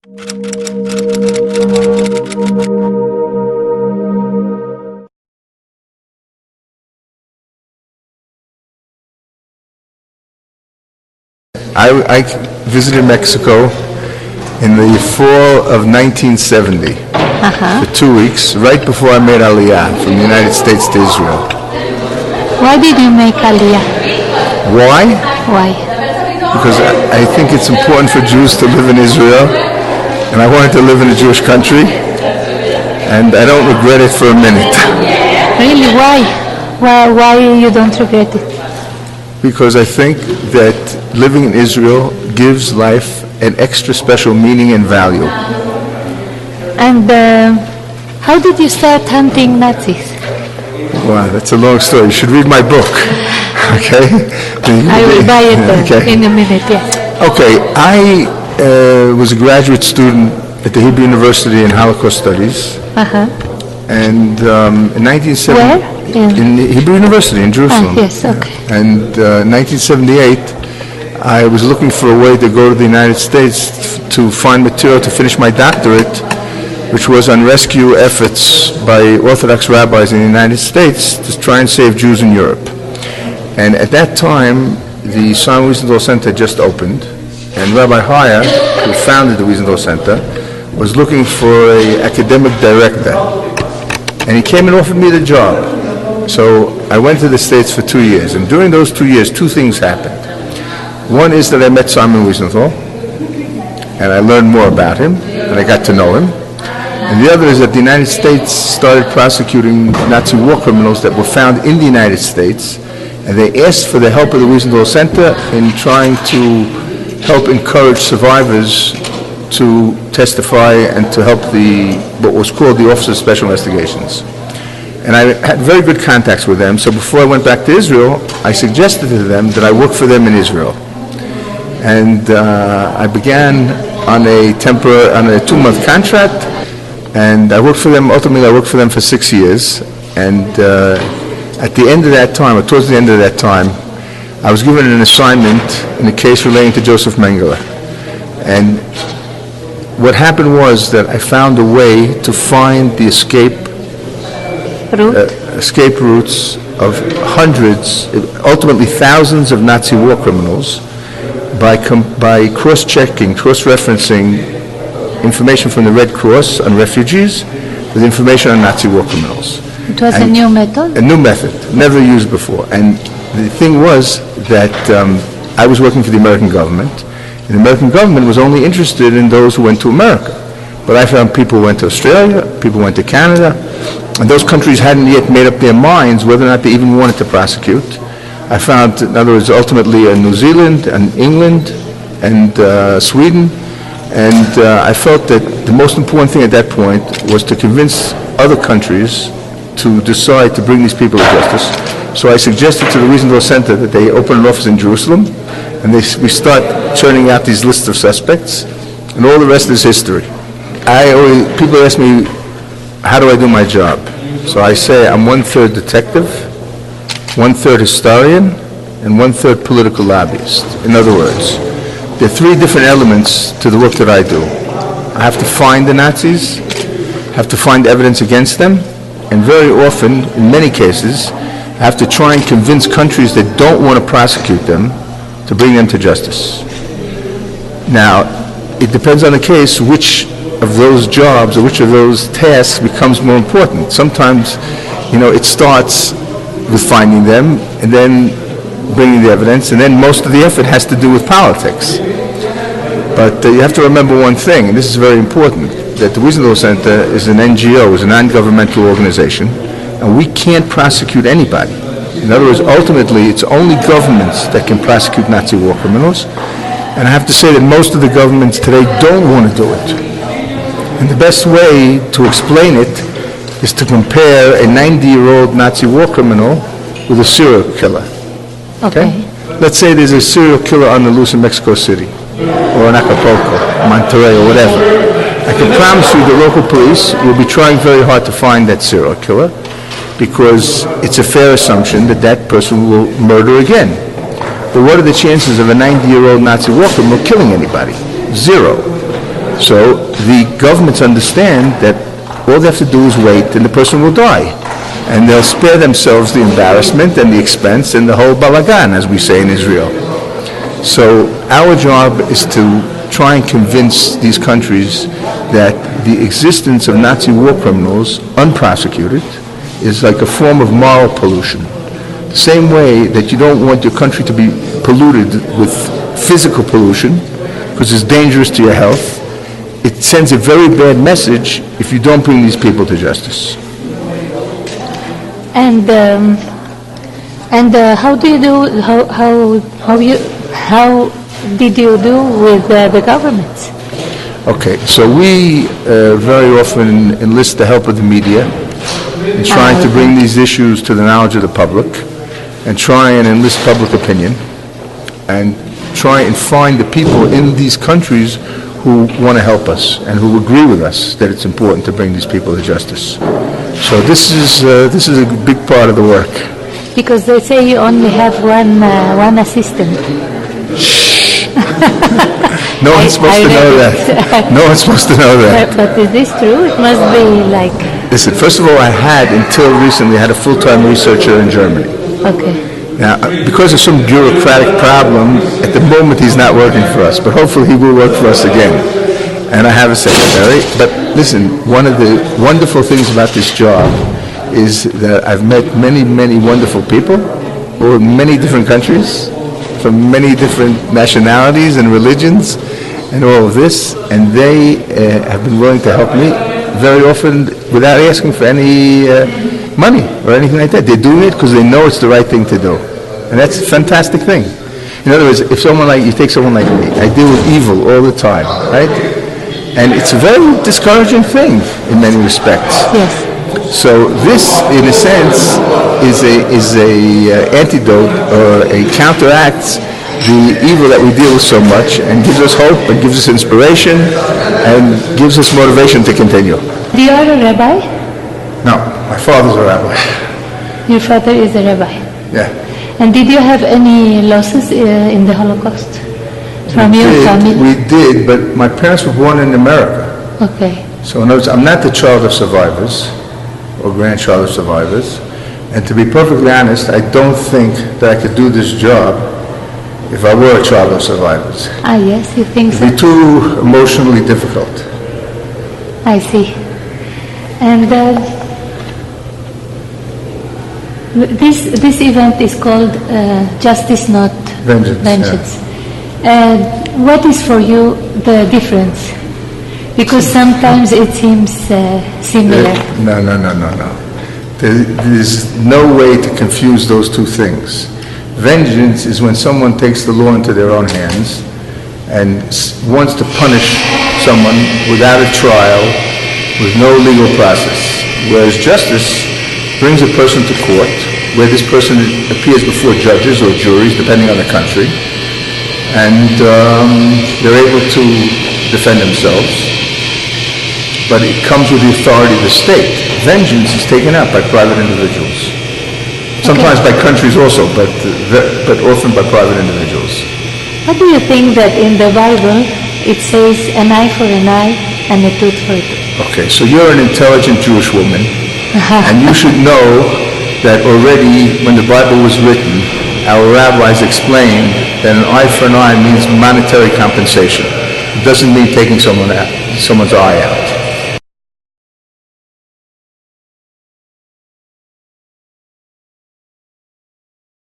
I visited Mexico in the fall of 1970 for 2 weeks, right before I made Aliyah from the United States to Israel. Why did you make Aliyah? Why? Why? Because I think it's important for Jews to live in Israel, and I wanted to live in a Jewish country, and I don't regret it for a minute. Really? Why? Why you don't regret it? Because I think that living in Israel gives life an extra special meaning and value. And how did you start hunting Nazis? Wow, that's a long story. You should read my book. Okay? I will buy it in a minute, yes. Okay, I was a graduate student at the Hebrew University in Holocaust Studies. And in 1970... Where? In Hebrew University in Jerusalem. Yes, okay. And 1978, I was looking for a way to go to the United States to find material to finish my doctorate, which was on rescue efforts by Orthodox rabbis in the United States to try and save Jews in Europe. And at that time, the Simon Wiesenthal Center just opened, and Rabbi Haya, who founded the Wiesenthal Center, was looking for an academic director. And he came and offered me the job. So I went to the States for 2 years, and during those 2 years, two things happened. One is that I met Simon Wiesenthal, and I learned more about him, and I got to know him. And the other is that the United States started prosecuting Nazi war criminals that were found in the United States, and they asked for the help of the Wiesenthal Center in trying to help encourage survivors to testify and to help what was called the Office of Special Investigations. And I had very good contacts with them, so before I went back to Israel, I suggested to them that I work for them in Israel. And I began on a 2-month contract, and I worked for them, ultimately I worked for them for 6 years. And at the end of that time, or towards the end of that time, I was given an assignment in a case relating to Joseph Mengele. And what happened was that I found a way to find the escape routes of hundreds, ultimately thousands of Nazi war criminals by cross-checking, cross-referencing information from the Red Cross on refugees with information on Nazi war criminals. It was a new method? A new method, never used before. And the thing was that I was working for the American government, and the American government was only interested in those who went to America. But I found people went to Australia, people went to Canada, and those countries hadn't yet made up their minds whether or not they even wanted to prosecute. I found, in other words, ultimately New Zealand and England and Sweden, and I felt that the most important thing at that point was to convince other countries to decide to bring these people to justice. So I suggested to the Wiesenthal Center that they open an office in Jerusalem, and we start churning out these lists of suspects, and all the rest is history. People ask me, how do I do my job? So I say I'm 1/3 detective, 1/3 historian, and 1/3 political lobbyist. In other words, there are 3 different elements to the work that I do. I have to find the Nazis, have to find evidence against them, and very often, in many cases, I have to try and convince countries that don't want to prosecute them to bring them to justice. Now, it depends on the case which of those jobs or which of those tasks becomes more important. Sometimes, it starts with finding them and then bringing the evidence, and then most of the effort has to do with politics. But you have to remember one thing, and this is very important, that the Wiesenthal Center is an NGO, is a non-governmental organization, and we can't prosecute anybody. In other words, ultimately, it's only governments that can prosecute Nazi war criminals, and I have to say that most of the governments today don't want to do it. And the best way to explain it is to compare a 90-year-old Nazi war criminal with a serial killer. Okay? Let's say there's a serial killer on the loose in Mexico City, or in Acapulco, Monterrey, or whatever. I can promise you the local police will be trying very hard to find that serial killer, because it's a fair assumption that that person will murder again. But what are the chances of a 90-year-old Nazi war criminal killing anybody? 0. So the governments understand that all they have to do is wait and the person will die. And they'll spare themselves the embarrassment and the expense and the whole balagan, as we say in Israel. So our job is to try and convince these countries that the existence of Nazi war criminals, unprosecuted, is like a form of moral pollution. The same way that you don't want your country to be polluted with physical pollution, because it's dangerous to your health, it sends a very bad message if you don't bring these people to justice. And how do you do? How did you do with the governments? Okay, so we very often enlist the help of the media in trying to bring these issues to the knowledge of the public, and try and enlist public opinion, and try and find the people in these countries who want to help us and who agree with us that it's important to bring these people to justice. So this is a big part of the work. Because they say you only have one assistant. No one's supposed to know that. No one's supposed to know that. But is this true? It must be like... Listen, first of all, I had, until recently, a full-time researcher in Germany. Okay. Now, because of some bureaucratic problem, at the moment he's not working for us, but hopefully he will work for us again. And I have a secretary. But listen, one of the wonderful things about this job is that I've met many, many wonderful people who are in many different countries, from many different nationalities and religions and all of this, and they have been willing to help me very often without asking for any money or anything like that. They're doing it because they know it's the right thing to do. And that's a fantastic thing. In other words, if someone like, you take someone like me, I deal with evil all the time, right? And it's a very discouraging thing in many respects. Yes. So this, in a sense, is a antidote, or a counteracts the evil that we deal with so much, and gives us hope, and gives us inspiration, and gives us motivation to continue. Do you are a rabbi? No, my father's a rabbi. Your father is a rabbi. Yeah. And did you have any losses in the Holocaust from your family? We did, but my parents were born in America. Okay. So in other words, I'm not the child of survivors or grandchild of survivors. And to be perfectly honest, I don't think that I could do this job if I were a child of survivors. Ah, yes, you think so? It'd be too emotionally difficult. I see. And this event is called Justice Not Vengeance. What is for you the difference? Because sometimes it seems similar. No. There's no way to confuse those two things. Vengeance is when someone takes the law into their own hands and wants to punish someone without a trial, with no legal process. Whereas justice brings a person to court, where this person appears before judges or juries, depending on the country, and they're able to defend themselves. But it comes with the authority of the state. Vengeance is taken out by private individuals. Sometimes by countries also, but often by private individuals. What do you think that in the Bible it says an eye for an eye and a tooth for a tooth? Okay, so you're an intelligent Jewish woman, and you should know that already when the Bible was written, our rabbis explained that an eye for an eye means monetary compensation. It doesn't mean taking someone's eye out.